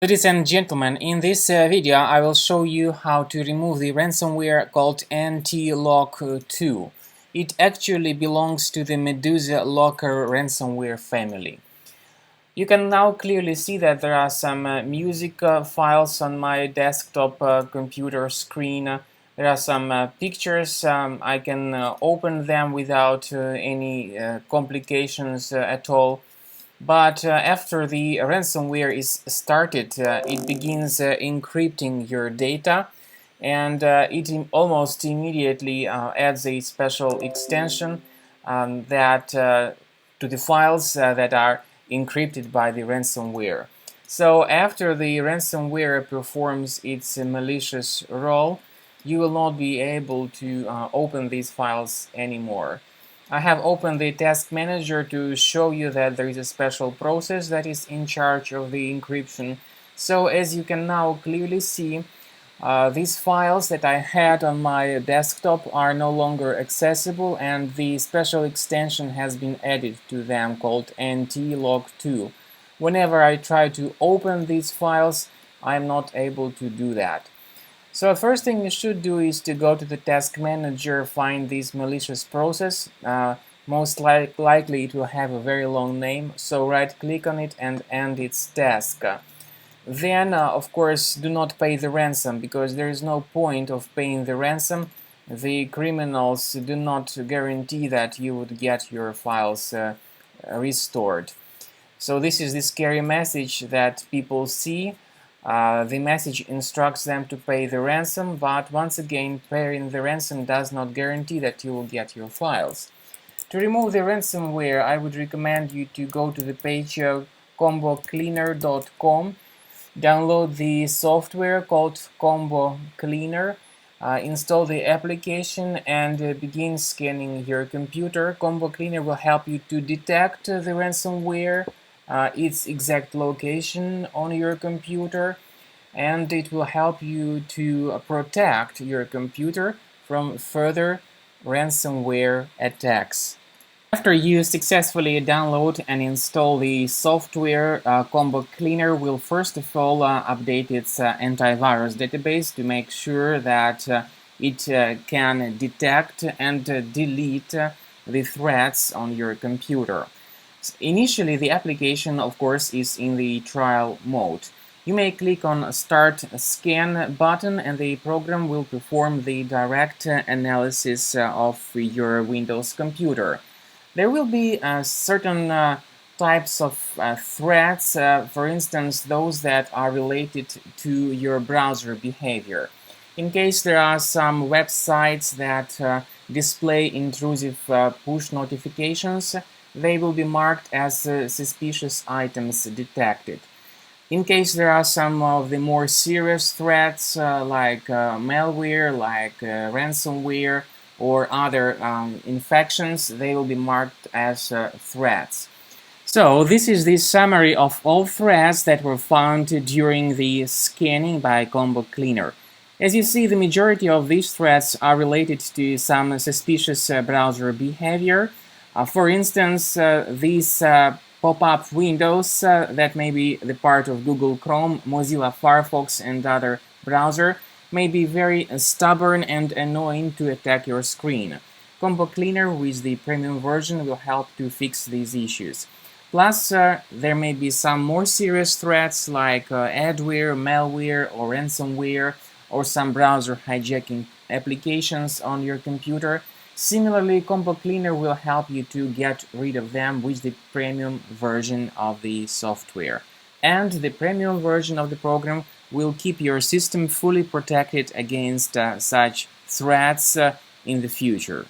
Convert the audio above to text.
Ladies and gentlemen, in this video I will show you how to remove the ransomware called Ntlock2. It actually belongs to the MedusaLocker ransomware family. You can now clearly see that there are some music files on my desktop computer screen. There are some pictures. I can open them without any complications at all. But after the ransomware is started, it begins encrypting your data, and it almost immediately adds a special extension that to the files that are encrypted by the ransomware. So after the ransomware performs its malicious role, you will not be able to open these files anymore. I have opened the task manager to show you that there is a special process that is in charge of the encryption. So as you can now clearly see, these files that I had on my desktop are no longer accessible, and the special extension has been added to them called Ntlock2. Whenever I try to open these files, I'm not able to do that. So the first thing you should do is to go to the task manager, find this malicious process. Most likely it will have a very long name, so right click on it and end its task. Then of course do not pay the ransom, because there is no point of paying the ransom. The criminals do not guarantee that you would get your files restored. So this is the scary message that people see. The message instructs them to pay the ransom, but once again, paying the ransom does not guarantee that you will get your files. To remove the ransomware, I would recommend you to go to the page combocleaner.com, download the software called Combo Cleaner, install the application, and begin scanning your computer. Combo Cleaner will help you to detect the ransomware, its exact location on your computer, and it will help you to protect your computer from further ransomware attacks. After you successfully download and install the software, Combo Cleaner will first of all update its antivirus database to make sure that it can detect and delete the threats on your computer. Initially, the application, of course, is in the trial mode. You may click on Start Scan button, and the program will perform the direct analysis of your Windows computer. There will be certain types of threats, for instance, those that are related to your browser behavior. In case there are some websites that display intrusive push notifications, they will be marked as suspicious items detected. In case there are some of the more serious threats like malware, like ransomware, or other infections, they will be marked as threats. So this is the summary of all threats that were found during the scanning by Combo Cleaner. As you see, the majority of these threats are related to some suspicious browser behavior. For instance, these pop-up windows that may be the part of Google Chrome, Mozilla Firefox, and other browser may be very stubborn and annoying to attack your screen. Combo Cleaner with the premium version will help to fix these issues. Plus, there may be some more serious threats like adware, malware, or ransomware, or some browser hijacking applications on your computer. Similarly, Combo Cleaner will help you to get rid of them with the premium version of the software. And the premium version of the program will keep your system fully protected against such threats in the future.